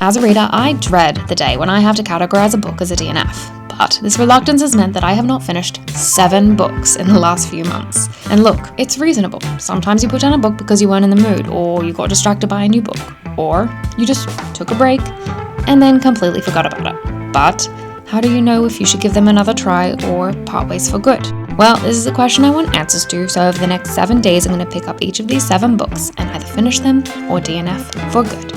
As a reader, I dread the day when I have to categorize a book as a DNF. But this reluctance has meant that I have not finished 7 books in the last few months. And look, it's reasonable. Sometimes you put down a book because you weren't in the mood, or you got distracted by a new book, or you just took a break and then completely forgot about it. But how do you know if you should give them another try or part ways for good? Well, this is a question I want answers to, so over the next 7 days I'm going to pick up each of these 7 books and either finish them or DNF for good.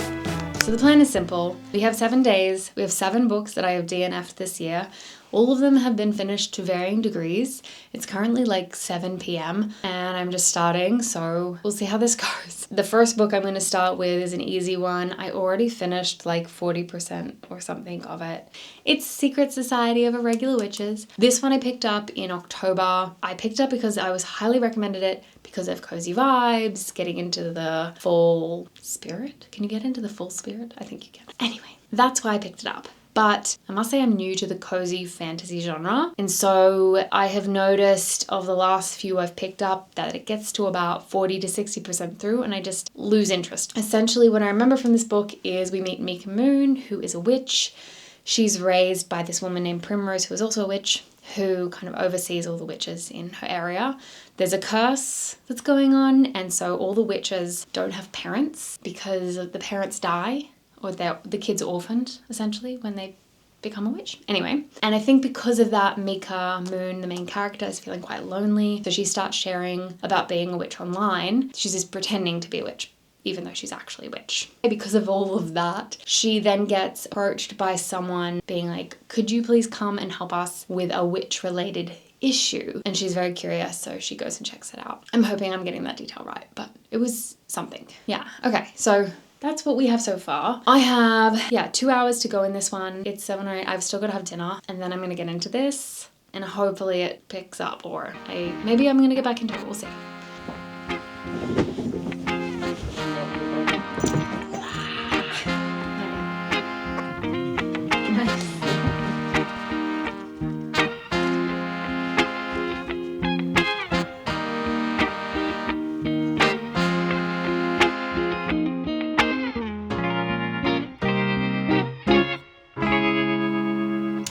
So the plan is simple. We have 7 days. We have 7 books that I have DNF'd this year. All of them have been finished to varying degrees. It's currently like 7 p.m. and I'm just starting, so we'll see how this goes. The first book I'm going to start with is an easy one. I already finished like 40% or something of it. It's Secret Society of Irregular Witches. This one I picked up in October. I picked it up because I was highly recommended it because of cozy vibes, getting into the fall spirit. Can you get into the fall spirit? I think you can. Anyway, that's why I picked it up. But I must say I'm new to the cozy fantasy genre. And so I have noticed of the last few I've picked up that it gets to about 40 to 60% through and I just lose interest. Essentially what I remember from this book is we meet Mika Moon, who is a witch. She's raised by this woman named Primrose, who is also a witch, who kind of oversees all the witches in her area. There's a curse that's going on, and so all the witches don't have parents because the parents die, or the kids are orphaned, essentially, when they become a witch. Anyway, and I think because of that, Mika Moon, the main character, is feeling quite lonely, so she starts sharing about being a witch online. She's just pretending to be a witch, even though she's actually a witch. Because of all of that, she then gets approached by someone being like, could you please come and help us with a witch-related issue? And she's very curious, so she goes and checks it out. I'm hoping I'm getting that detail right, but it was something. Yeah, okay, so that's what we have so far. I have, 2 hours to go in this one. It's 7 or 8, I've still got to have dinner, and then I'm gonna get into this, and hopefully it picks up, or maybe I'm gonna get back into it, we'll see.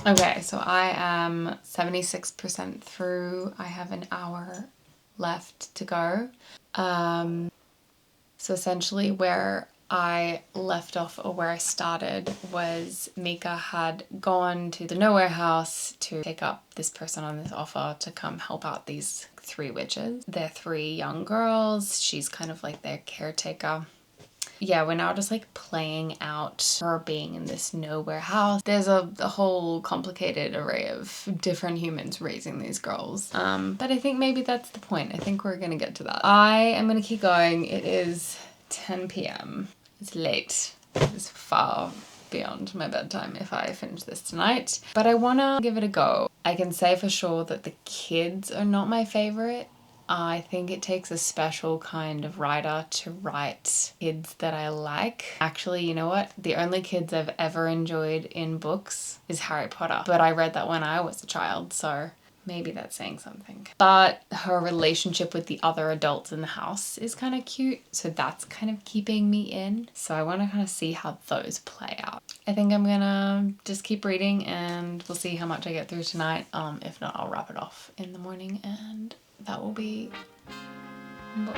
Okay, so I am 76% through. I have an hour left to go. So essentially where I left off, or where I started, was Mika had gone to the Nowhere House to take up this person on this offer to come help out these 3 witches. They're 3 young girls. She's kind of like their caretaker. Yeah, we're now just like playing out her being in this nowhere house. There's a whole complicated array of different humans raising these girls. But I think maybe that's the point. I think we're gonna get to that. I am gonna keep going. It is 10 p.m. It's late. It's far beyond my bedtime if I finish this tonight. But I wanna give it a go. I can say for sure that the kids are not my favorite. I think it takes a special kind of writer to write kids that I like. Actually, you know what? The only kids I've ever enjoyed in books is Harry Potter. But I read that when I was a child, so maybe that's saying something. But her relationship with the other adults in the house is kind of cute, so that's kind of keeping me in. So I want to kind of see how those play out. I think I'm gonna just keep reading and we'll see how much I get through tonight. If not, I'll wrap it off in the morning and that will be a book.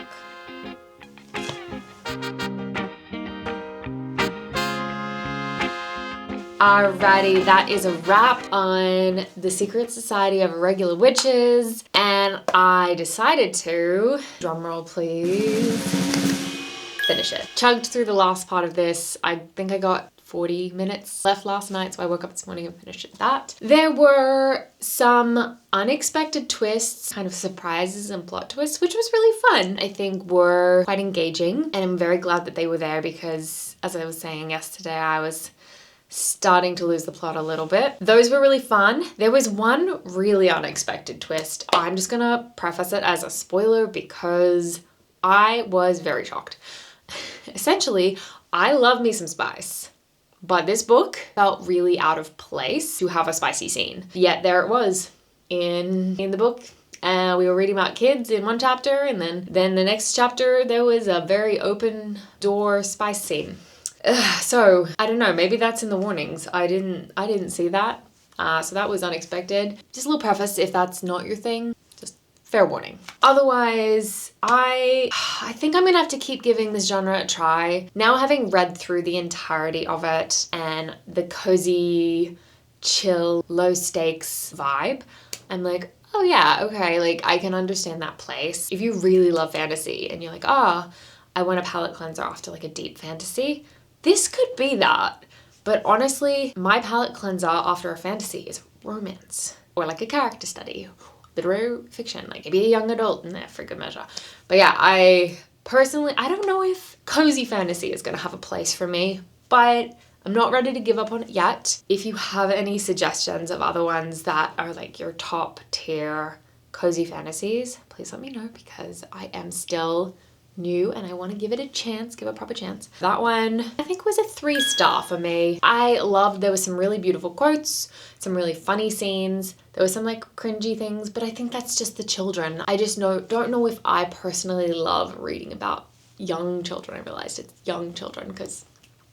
Alrighty, that is a wrap on The Secret Society of Irregular Witches, and I decided to, drumroll please, finish it. Chugged through the last part of this. I think I got 40 minutes left last night, so I woke up this morning and finished that. There were some unexpected twists, kind of surprises and plot twists, which was really fun. I think were quite engaging, and I'm very glad that they were there because, as I was saying yesterday, I was starting to lose the plot a little bit. Those were really fun. There was one really unexpected twist. I'm just gonna preface it as a spoiler because I was very shocked. Essentially, I love me some spice. But this book felt really out of place to have a spicy scene. Yet there it was in the book. We were reading about kids in one chapter, and then the next chapter there was a very open door spice scene. So I don't know, maybe that's in the warnings. I didn't see that. So that was unexpected. Just a little preface, if that's not your thing, just fair warning. Otherwise, I think I'm gonna have to keep giving this genre a try. Now having read through the entirety of it and the cozy, chill, low stakes vibe, I'm like, oh yeah, okay, like I can understand that place. If you really love fantasy and you're like, I want a palate cleanser after like a deep fantasy, this could be that. But honestly, my palate cleanser after a fantasy is romance or like a character study, literary fiction, like maybe a young adult in there for good measure. But yeah, I don't know if cozy fantasy is going to have a place for me, but I'm not ready to give up on it yet. If you have any suggestions of other ones that are like your top tier cozy fantasies, please let me know, because I am still new and I want to give it a chance, give it a proper chance. That one I think was a 3-star for me. I loved, there was some really beautiful quotes, some really funny scenes, there was some like cringy things, but I think that's just the children. I just don't know if I personally love reading about young children. I realized it's young children because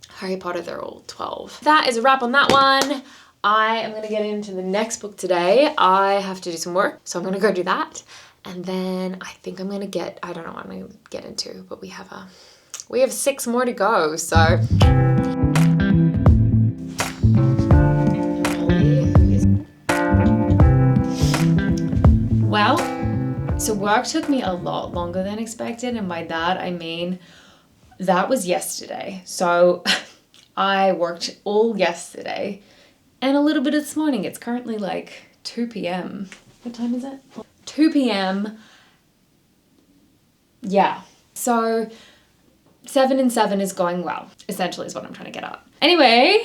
Harry Potter, they're all 12. That is a wrap on that one. I am going to get into the next book today. I have to do some work, so I'm going to go do that. And then I think I'm going to get, I don't know what I'm going to get into, but we have 6 more to go, so. Well, so work took me a lot longer than expected, and by that I mean that was yesterday. So I worked all yesterday and a little bit this morning. It's currently like 2 p.m. What time is it? 2 p.m. Yeah. So 7 and 7 is going well, essentially is what I'm trying to get at. Anyway,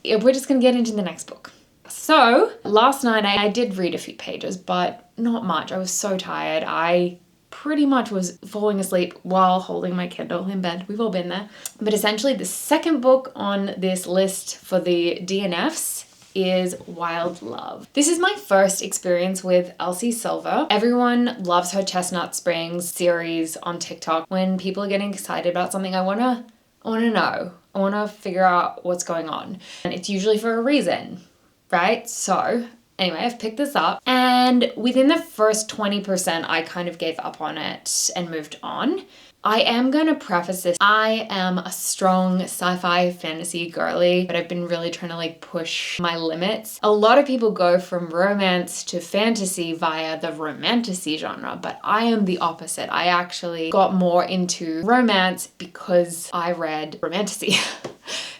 we're just going to get into the next book. So last night I did read a few pages, but not much. I was so tired. I pretty much was falling asleep while holding my Kindle in bed. We've all been there. But essentially the second book on this list for the DNFs is Wild Love. This is my first experience with Elsie Silver. Everyone loves her Chestnut Springs series on TikTok. When people are getting excited about something, I wanna know. I wanna figure out what's going on. And it's usually for a reason, right? So anyway, I've picked this up, and within the first 20%, I kind of gave up on it and moved on. I am going to preface this. I am a strong sci-fi fantasy girly, but I've been really trying to like push my limits. A lot of people go from romance to fantasy via the romantasy genre, but I am the opposite. I actually got more into romance because I read romantasy.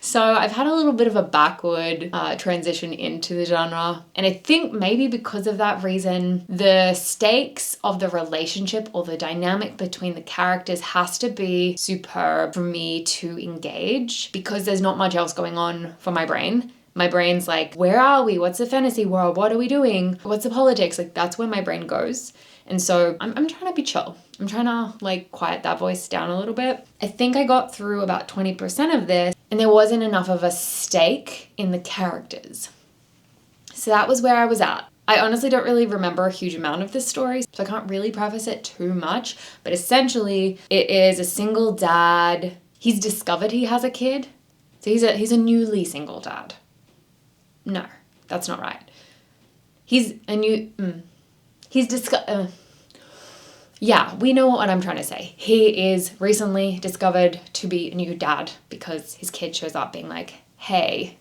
So I've had a little bit of a backward transition into the genre. And I think maybe because of that reason, the stakes of the relationship or the dynamic between the characters has to be superb for me to engage, because there's not much else going on for my brain. My brain's like, where are we? What's the fantasy world? What are we doing? What's the politics? Like, that's where my brain goes. And so I'm trying to be chill. I'm trying to like quiet that voice down a little bit. I think I got through about 20% of this, and there wasn't enough of a stake in the characters. So that was where I was at. I honestly don't really remember a huge amount of this story, so I can't really preface it too much. But essentially, it is a single dad. He's discovered he has a kid. So he's a newly single dad. No, that's not right. Yeah, we know what I'm trying to say. He is recently discovered to be a new dad because his kid shows up being like, hey,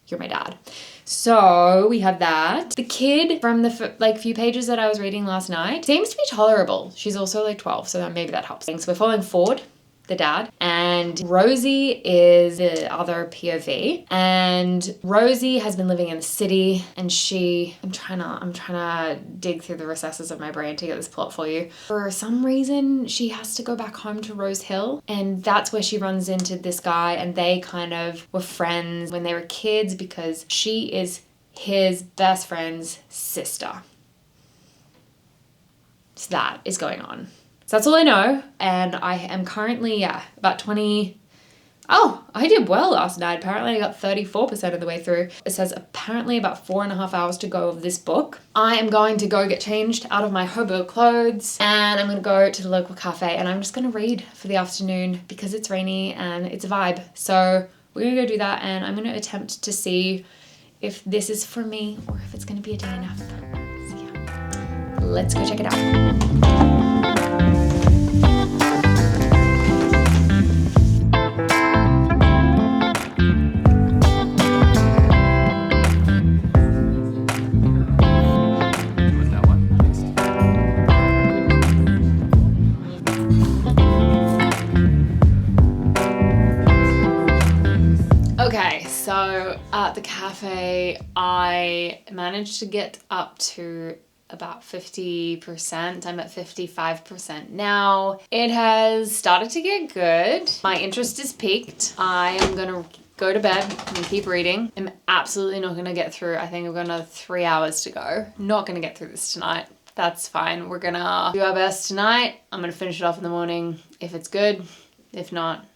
you're my dad. So we have that. The kid from the few pages that I was reading last night seems to be tolerable. She's also like 12, so maybe that helps. So we're following Ford, the dad, and Rosie is the other POV. And Rosie has been living in the city, and I'm trying to dig through the recesses of my brain to get this plot for you. For some reason, she has to go back home to Rose Hill, and that's where she runs into this guy, and they kind of were friends when they were kids because she is his best friend's sister. So that is going on. So that's all I know, and I am currently, about 20, Oh, I did well last night. Apparently I got 34% of the way through. It says apparently about 4.5 hours to go of this book. I am going to go get changed out of my hobo clothes and I'm going to go to the local cafe and I'm just going to read for the afternoon because it's rainy and it's a vibe. So we're going to go do that and I'm going to attempt to see if this is for me or if it's going to be a DNF. So yeah, let's go check it out. Okay, so at the cafe, I managed to get up to about 50%. I'm at 55% now. It has started to get good. My interest is peaked. I am gonna go to bed and keep reading. I'm absolutely not gonna get through. I think I've got another 3 hours to go. Not gonna get through this tonight. That's fine. We're gonna do our best tonight. I'm gonna finish it off in the morning if it's good. If not,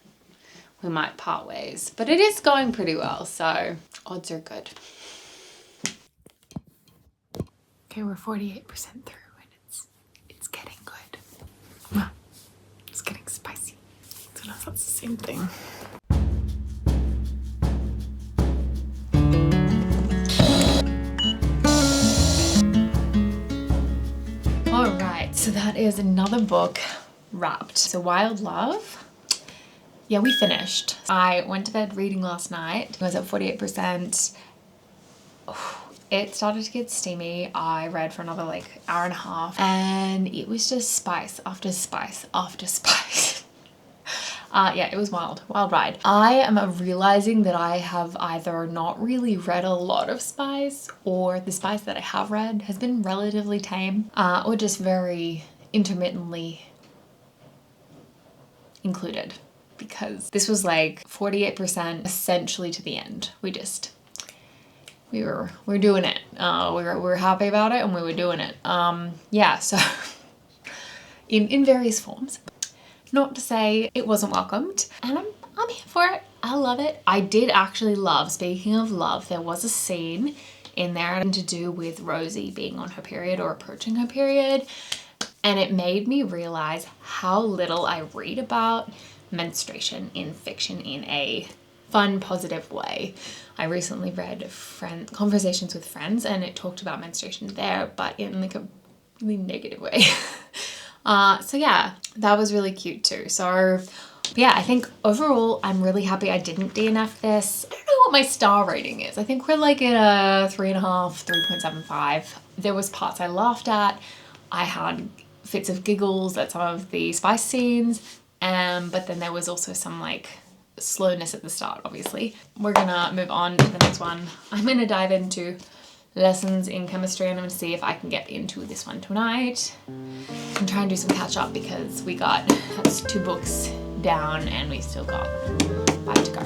we might part ways, but it is going pretty well, so odds are good. Okay, we're 48% through and it's getting good. Well, it's getting spicy. I don't know if that's the same thing. All right, so that is another book wrapped. So Wild Love. Yeah, we finished. I went to bed reading last night. I was at 48%. It started to get steamy. I read for another like hour and a half and it was just spice after spice after spice. Yeah, it was wild ride. I am realizing that I have either not really read a lot of spice or the spice that I have read has been relatively tame or just very intermittently included. Because this was like 48% essentially to the end. We're doing it. We're happy about it and we were doing it. Yeah, so in various forms. Not to say it wasn't welcomed, and I'm here for it. I love it. I did actually love, speaking of love, there was a scene in there to do with Rosie being on her period or approaching her period, and it made me realize how little I read about menstruation in fiction in a fun, positive way. I recently read Conversations with Friends and it talked about menstruation there, but in like a really negative way. So yeah, that was really cute too. So yeah, I think overall I'm really happy I didn't DNF this. I don't know what my star rating is. I think we're like at a 3.5, 3.75. There was parts I laughed at. I had fits of giggles at some of the spice scenes. But then there was also some like slowness at the start, obviously. We're gonna move on to the next one. I'm gonna dive into lessons in chemistry and I'm gonna see if I can get into this one tonight and try and do some catch up because we got 2 books down and we still got 5 to go.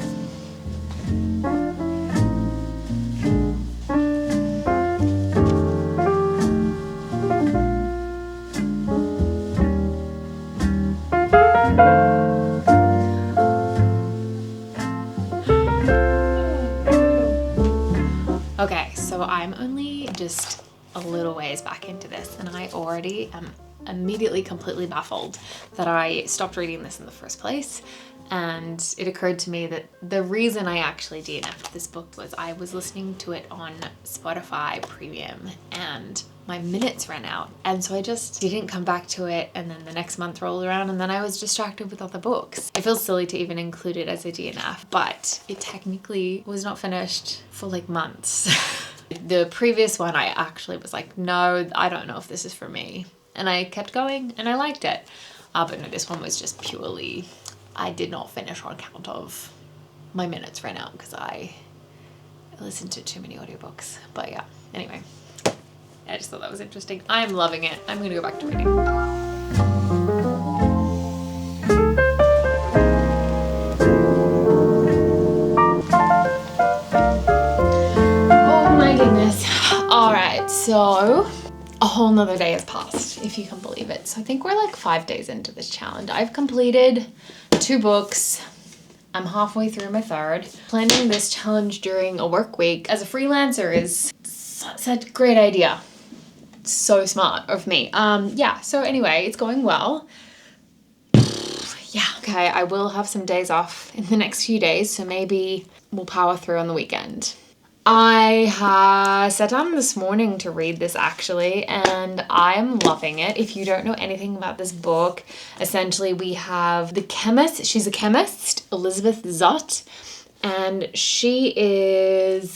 Okay, so I'm only just a little ways back into this and I already am immediately completely baffled that I stopped reading this in the first place. And it occurred to me that the reason I actually DNF'd this book was I was listening to it on Spotify Premium and my minutes ran out. And so I just didn't come back to it. And then the next month rolled around and then I was distracted with other books. It feels silly to even include it as a DNF, but it technically was not finished for like months. The previous one I actually was like, no, I don't know if this is for me. And I kept going and I liked it. But no, this one was just purely, I did not finish on account of my minutes ran out because I listened to too many audiobooks. But yeah, anyway, I just thought that was interesting. I'm loving it. I'm gonna go back to reading. Oh my goodness. All right, so a whole nother day has passed, if you can believe it. So I think we're like 5 days into this challenge. I've completed 2 books. I'm halfway through my third. Planning this challenge during a work week as a freelancer is such a great idea. So smart of me. Yeah, so anyway, it's going well. Yeah, okay, I will have some days off in the next few days, so maybe we'll power through on the weekend. I sat down this morning to read this actually, and I'm loving it. If you don't know anything about this book, essentially we have the chemist, she's a chemist, Elizabeth Zott, and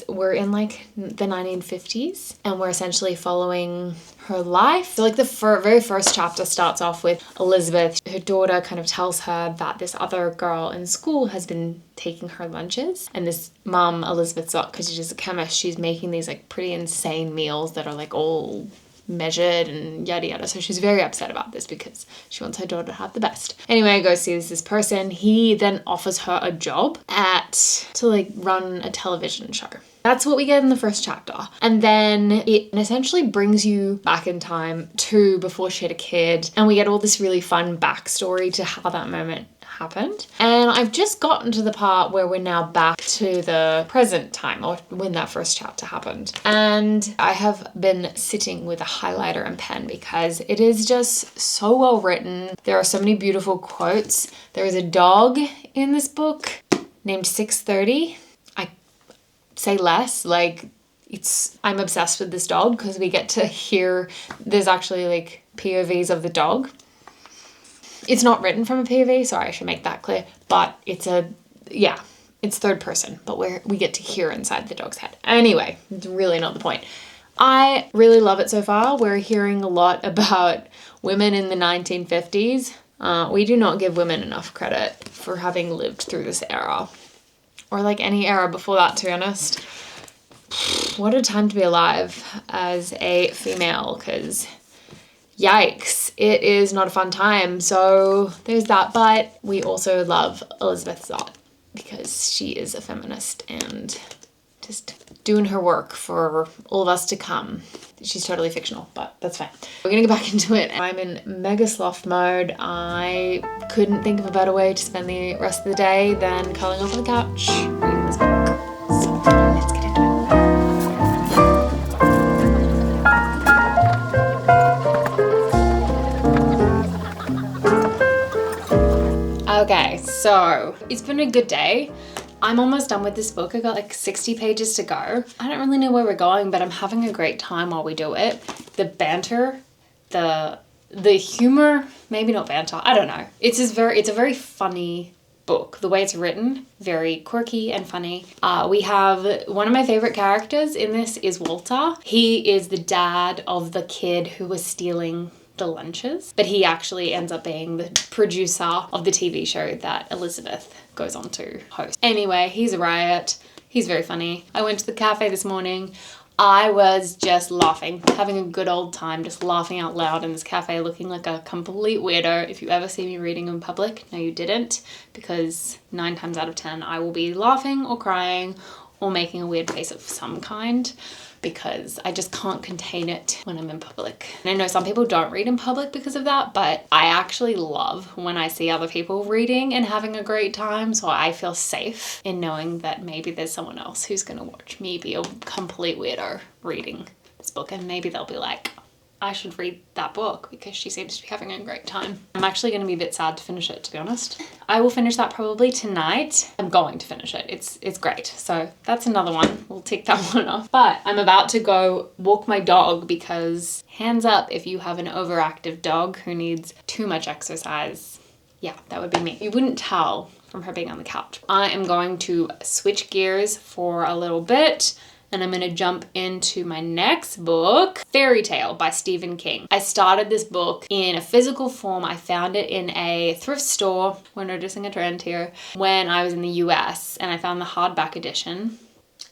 we're in like the 1950s, and we're essentially following her life. So like the very first chapter starts off with Elizabeth. Her daughter kind of tells her that this other girl in school has been taking her lunches, and this mum, Elizabeth Zott, because she's a chemist, she's making these like pretty insane meals that are like all measured and yada yada. So she's very upset about this because she wants her daughter to have the best. Anyway, goes sees this person. He then offers her a job to like run a television show. That's what we get in the first chapter. And then it essentially brings you back in time to before she had a kid, and we get all this really fun backstory to how that moment happened. And I've just gotten to the part where we're now back to the present time, or when that first chapter happened. And I have been sitting with a highlighter and pen because it is just so well written. There are so many beautiful quotes. There is a dog in this book named 630. I say less, like I'm obsessed with this dog because we get to hear, there's actually like POVs of the dog. It's not written from a POV, sorry, I should make that clear, but it's third person, but we get to hear inside the dog's head. Anyway, it's really not the point. I really love it so far. We're hearing a lot about women in the 1950s. We do not give women enough credit for having lived through this era, or like any era before that, to be honest. What a time to be alive as a female, because yikes, it is not a fun time. So there's that, but we also love Elizabeth Zott because she is a feminist and just doing her work for all of us to come. She's totally fictional, but that's fine. We're gonna get back into it. I'm in mega sloth mode. I couldn't think of a better way to spend the rest of the day than curling up on the couch reading this book. So let's get into it. Okay, so it's been a good day. I'm almost done with this book. I got like 60 pages to go. I don't really know where we're going, but I'm having a great time while we do it. The banter, the humor, maybe not banter, I don't know. It's a very funny book. The way it's written, very quirky and funny. We have one of my favorite characters in this is Walter. He is the dad of the kid who was stealing the lunches, but he actually ends up being the producer of the TV show that Elizabeth goes on to host. Anyway, he's a riot. He's very funny. I went to the cafe this morning. I was just laughing, having a good old time, just laughing out loud in this cafe, looking like a complete weirdo. If you ever see me reading in public, no you didn't, because 9 times out of 10 I will be laughing or crying or making a weird face of some kind, because I just can't contain it when I'm in public. And I know some people don't read in public because of that, but I actually love when I see other people reading and having a great time, so I feel safe in knowing that maybe there's someone else who's gonna watch me be a complete weirdo reading this book, and maybe they'll be like, I should read that book because she seems to be having a great time. I'm actually gonna be a bit sad to finish it, to be honest. I will finish that probably tonight. I'm going to finish it. It's great. So that's another one. We'll tick that one off. But I'm about to go walk my dog because hands up if you have an overactive dog who needs too much exercise. Yeah, that would be me. You wouldn't tell from her being on the couch. I am going to switch gears for a little bit, and I'm gonna jump into my next book, Fairy Tale by Stephen King. I started this book in a physical form. I found it in a thrift store, we're noticing a trend here, when I was in the US, and I found the hardback edition.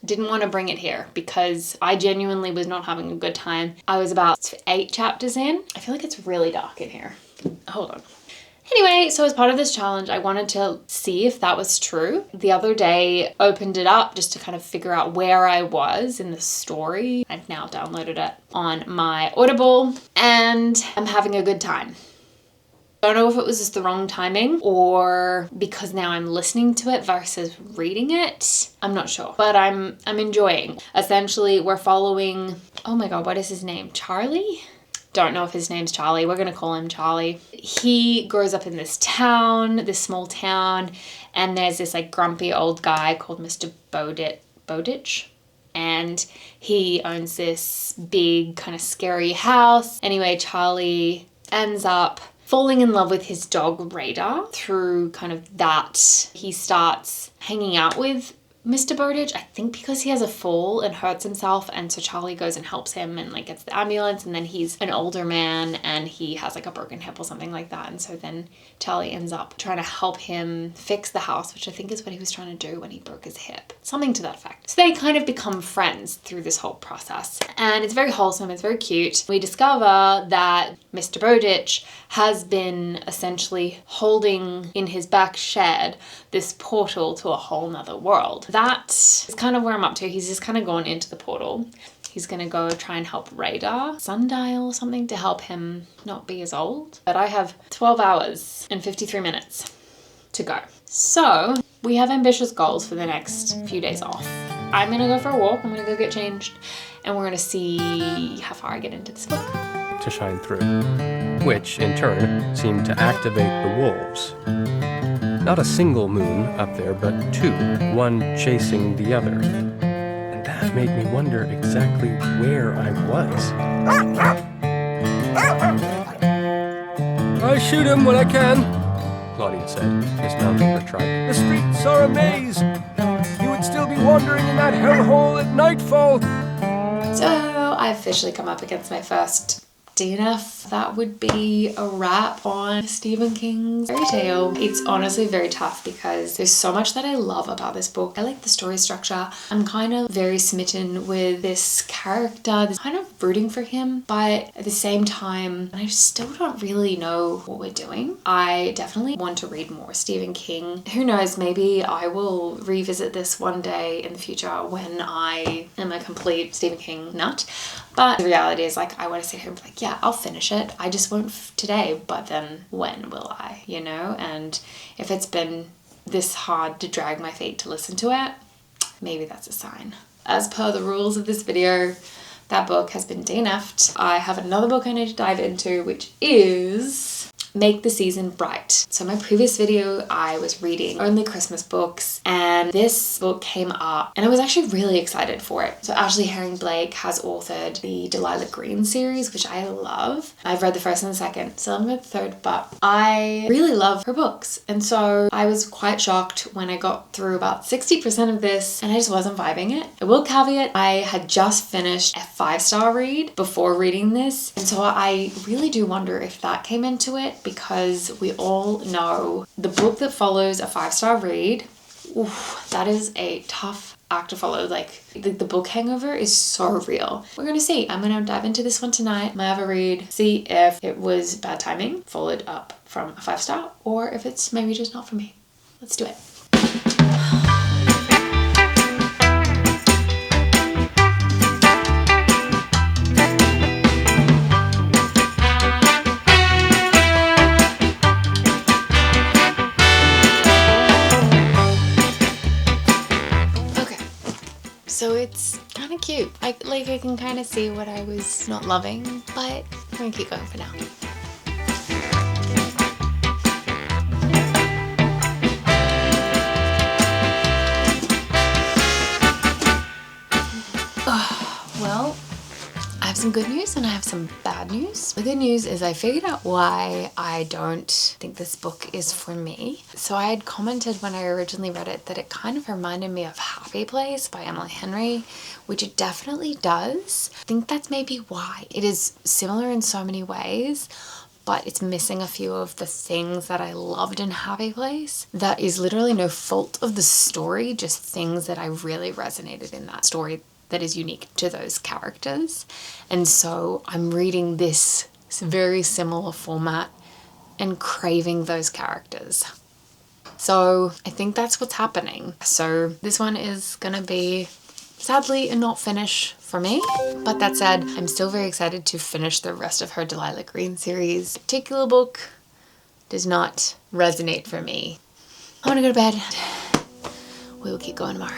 Didn't want to bring it here because I genuinely was not having a good time. I was about 8 chapters in. I feel like it's really dark in here. Hold on. Anyway, so as part of this challenge, I wanted to see if that was true. The other day, opened it up just to kind of figure out where I was in the story. I've now downloaded it on my Audible, and I'm having a good time. Don't know if it was just the wrong timing or because now I'm listening to it versus reading it. I'm not sure, but I'm enjoying. Essentially, we're following, oh my God, what is his name? Charlie? Don't know if his name's Charlie. We're going to call him Charlie. He grows up in this town, this small town, and there's this like grumpy old guy called Mr. Bowditch. And he owns this big kind of scary house. Anyway, Charlie ends up falling in love with his dog Radar. Through kind of that, he starts hanging out with Mr. Bowditch, I think because he has a fall and hurts himself, and so Charlie goes and helps him and like gets the ambulance, and then he's an older man and he has like a broken hip or something like that, and so then Charlie ends up trying to help him fix the house, which I think is what he was trying to do when he broke his hip. Something to that effect. So they kind of become friends through this whole process, and it's very wholesome, it's very cute. We discover that Mr. Bowditch has been essentially holding in his back shed this portal to a whole nother world. That is kind of where I'm up to. He's just kind of gone into the portal. He's gonna go try and help Radar, Sundial or something, to help him not be as old. But I have 12 hours and 53 minutes to go. So we have ambitious goals for the next few days off. I'm gonna go for a walk, I'm gonna go get changed, and we're gonna see how far I get into this book. To shine through, which in turn seemed to activate the wolves. Not a single moon up there, but two, one chasing the other. And that made me wonder exactly where I was. I shoot him when I can, Claudia said, dismounting her trike. The streets are a maze. You would still be wandering in that hellhole at nightfall. So I officially come up against my first DNF. That would be a wrap on Stephen King's fairy tale. It's honestly very tough because there's so much that I love about this book. I like the story structure. I'm kind of very smitten with this character, kind of rooting for him, but at the same time, I still don't really know what we're doing. I definitely want to read more Stephen King. Who knows, maybe I will revisit this one day in the future when I am a complete Stephen King nut. But the reality is, like, I want to sit here and be like, yeah, I'll finish it. I just won't today, but then when will I, you know? And if it's been this hard to drag my feet to listen to it, maybe that's a sign. As per the rules of this video, that book has been DNF'd. I have another book I need to dive into, which is Make the Season Bright. So in my previous video, I was reading only Christmas books, and this book came up and I was actually really excited for it. So Ashley Herring-Blake has authored the Delilah Green series, which I love. I've read the first and the second, still haven't read the third, but I really love her books. And so I was quite shocked when I got through about 60% of this and I just wasn't vibing it. I will caveat, I had just finished a 5-star read before reading this, and so I really do wonder if that came into it, because we all know the book that follows a 5-star read, oof, that is a tough act to follow. Like the book hangover is so real. We're gonna see. I'm gonna dive into this one tonight. I'm gonna have a read, see if it was bad timing, followed up from a 5-star, or if it's maybe just not for me. Let's do it. So it's kind of cute. I can kind of see what I was not loving, but I'm gonna keep going for now. Well, I have some good news and I have some bad news. The good news is I figured out why I don't think this book is for me. So I had commented when I originally read it that it kind of reminded me of Happy Place by Emily Henry, which it definitely does. I think that's maybe why. It is similar in so many ways, but it's missing a few of the things that I loved in Happy Place. That is literally no fault of the story, just things that I really resonated in that story that is unique to those characters. And so I'm reading this very similar format and craving those characters. So I think that's what's happening. So this one is gonna be sadly a not finish for me. But that said, I'm still very excited to finish the rest of her Delilah Green series. Particular book does not resonate for me. I want to go to bed. We will keep going tomorrow.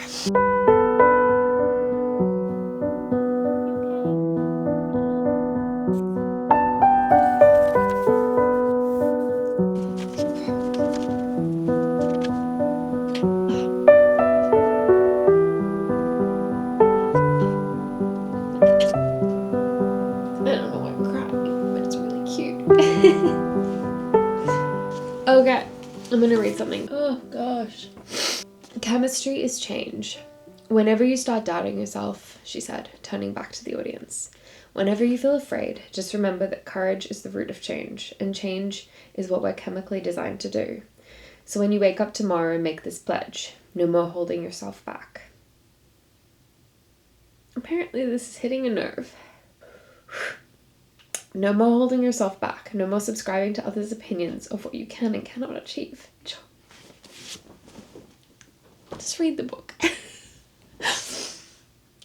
Okay, I'm gonna read something. Oh gosh. Chemistry is change. Whenever you start doubting yourself, she said, turning back to the audience. Whenever you feel afraid, just remember that courage is the root of change, and change is what we're chemically designed to do. So when you wake up tomorrow, make this pledge. No more holding yourself back. Apparently this is hitting a nerve. No more holding yourself back. No more subscribing to others' opinions of what you can and cannot achieve. Just read the book.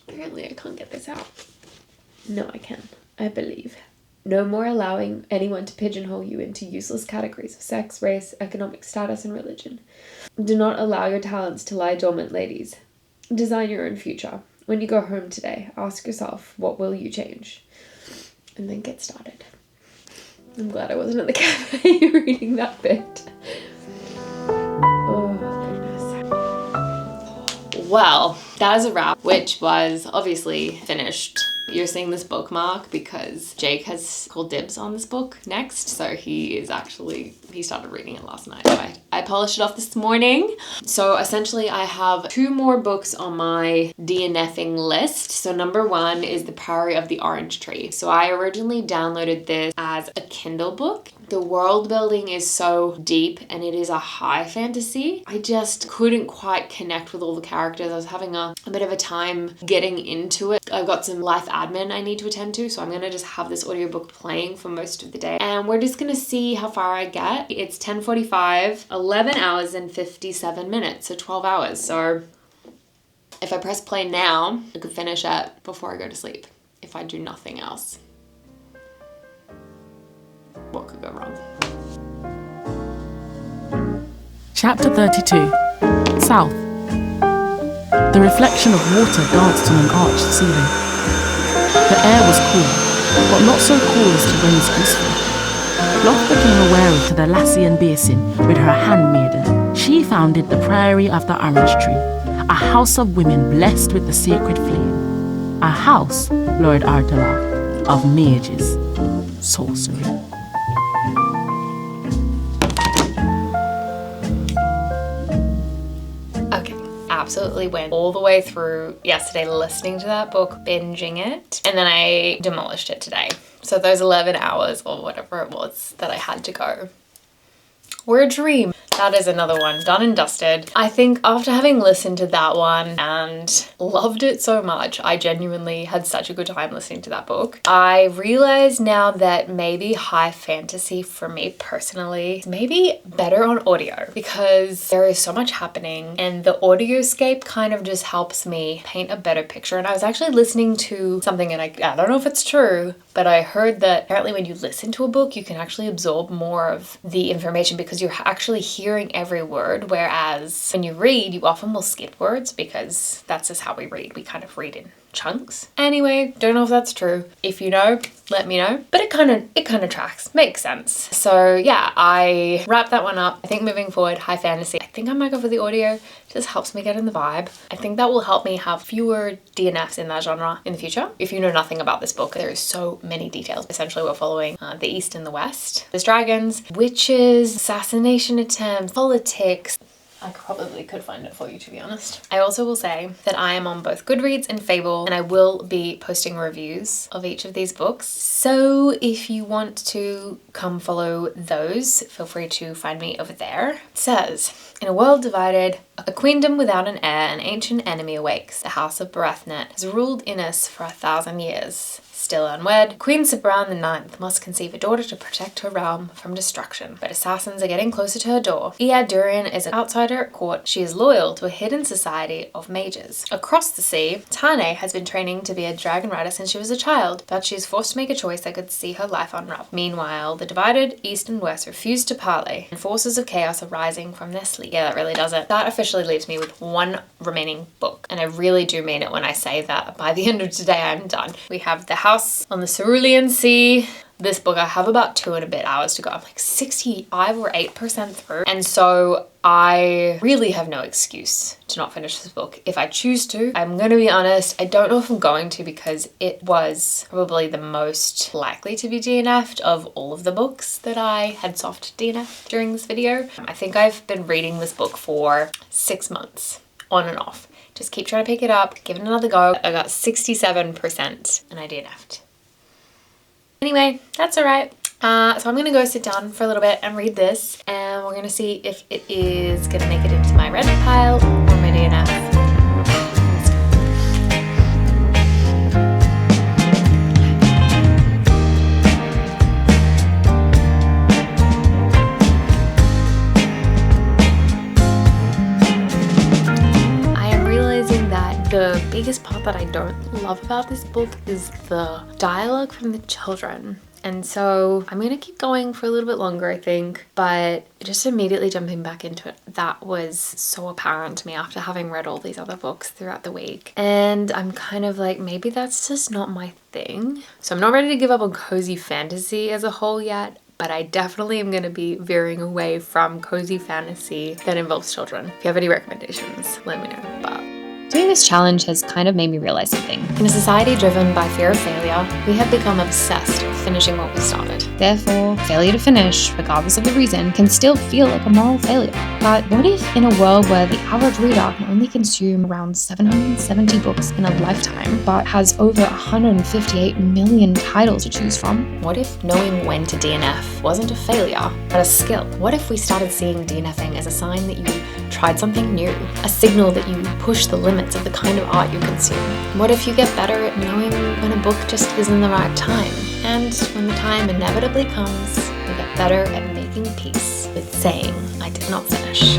Apparently I can't get this out. No, I can. I believe. No more allowing anyone to pigeonhole you into useless categories of sex, race, economic status, and religion. Do not allow your talents to lie dormant, ladies. Design your own future. When you go home today, ask yourself, what will you change? And then get started. I'm glad I wasn't at the cafe reading that bit. Oh, goodness. Well, that is a wrap, which was obviously finished. You're seeing this bookmark because Jake has called dibs on this book next. So he started reading it last night. So I polished it off this morning. So essentially I have 2 more books on my DNFing list. So number 1 is The Priory of the Orange Tree. So I originally downloaded this as a Kindle book. The world building is so deep and it is a high fantasy. I just couldn't quite connect with all the characters. I was having a bit of a time getting into it. I've got some life admin I need to attend to, so I'm gonna just have this audiobook playing for most of the day. And we're just gonna see how far I get. It's 10:45, 11 hours and 57 minutes, so 12 hours. So if I press play now, I could finish it before I go to sleep if I do nothing else. What could go wrong? Chapter 32. South. The reflection of water danced on an arched ceiling. The air was cool, but not so cool as to raise gracefully. Loth became aware of the Lassian basin with her handmaiden. She founded the Priory of the Orange Tree, a house of women blessed with the sacred flame. A house, Lord Artelac, of mages, sorcery. Absolutely went all the way through yesterday listening to that book, binging it, and then I demolished it today. So those 11 hours or whatever it was that I had to go were a dream. That is another one, done and dusted. I think after having listened to that one and loved it so much, I genuinely had such a good time listening to that book. I realize now that maybe high fantasy for me personally is maybe better on audio because there is so much happening and the audioscape kind of just helps me paint a better picture. And I was actually listening to something and I don't know if it's true, but I heard that apparently when you listen to a book, you can actually absorb more of the information because you're actually hearing every word, whereas when you read, you often will skip words because that's just how we read. We kind of read in chunks. Anyway, don't know if that's true. If you know, let me know. But it kind of tracks, makes sense. So yeah, I wrapped that one up. I think moving forward, high fantasy, I think I might go for the audio. It just helps me get in the vibe. I think that will help me have fewer DNFs in that genre in the future. If you know nothing about this book, there is so many details. Essentially, we're following the East and the West. There's dragons, witches, assassination attempts, politics. I probably could find it for you, to be honest. I also will say that I am on both Goodreads and Fable, and I will be posting reviews of each of these books. So if you want to come follow those, feel free to find me over there. It says, in a world divided A queendom without an heir, an ancient enemy awakes. The house of Barathnet has ruled Innis for 1,000 years. Still unwed, Queen Sabran IX must conceive a daughter to protect her realm from destruction. But assassins are getting closer to her door. Ead Durin is an outsider at court. She is loyal to a hidden society of mages. Across the sea, Tane has been training to be a dragon rider since she was a child, but she is forced to make a choice that could see her life unravel. Meanwhile, the divided East and West refuse to parley, and forces of chaos are rising from their sleep. Yeah, that really does it. That officially leaves me with one remaining book, and I really do mean it when I say that by the end of today I'm done. We have The House on the Cerulean Sea. This book I have about 2 and a bit hours to go. I'm like 65 or 8% through, and so I really have no excuse to not finish this book. If I choose to, I'm gonna be honest, I don't know if I'm going to, because it was probably the most likely to be DNF'd of all of the books that I had soft DNF'd during this video. I think I've been reading this book for 6 months on and off. Just keep trying to pick it up, give it another go. I got 67% and I DNF'd. Anyway, that's all right. So I'm gonna go sit down for a little bit and read this, and we're gonna see if it is gonna make it into my read pile or my DNF. The biggest part that I don't love about this book is the dialogue from the children. And so I'm going to keep going for a little bit longer, I think, but just immediately jumping back into it, that was so apparent to me after having read all these other books throughout the week. And I'm kind of like, maybe that's just not my thing. So I'm not ready to give up on cozy fantasy as a whole yet, but I definitely am going to be veering away from cozy fantasy that involves children. If you have any recommendations, let me know. But doing this challenge has kind of made me realize something. In a society driven by fear of failure, we have become obsessed with finishing what we started. Therefore, failure to finish, regardless of the reason, can still feel like a moral failure. But what if in a world where the average reader can only consume around 770 books in a lifetime, but has over 158 million titles to choose from? What if knowing when to DNF wasn't a failure, but a skill? What if we started seeing DNFing as a sign that you tried something new, a signal that you push the limits of the kind of art you consume? What if you get better at knowing when a book just isn't the right time? And when the time inevitably comes, you get better at making peace with saying, I did not finish.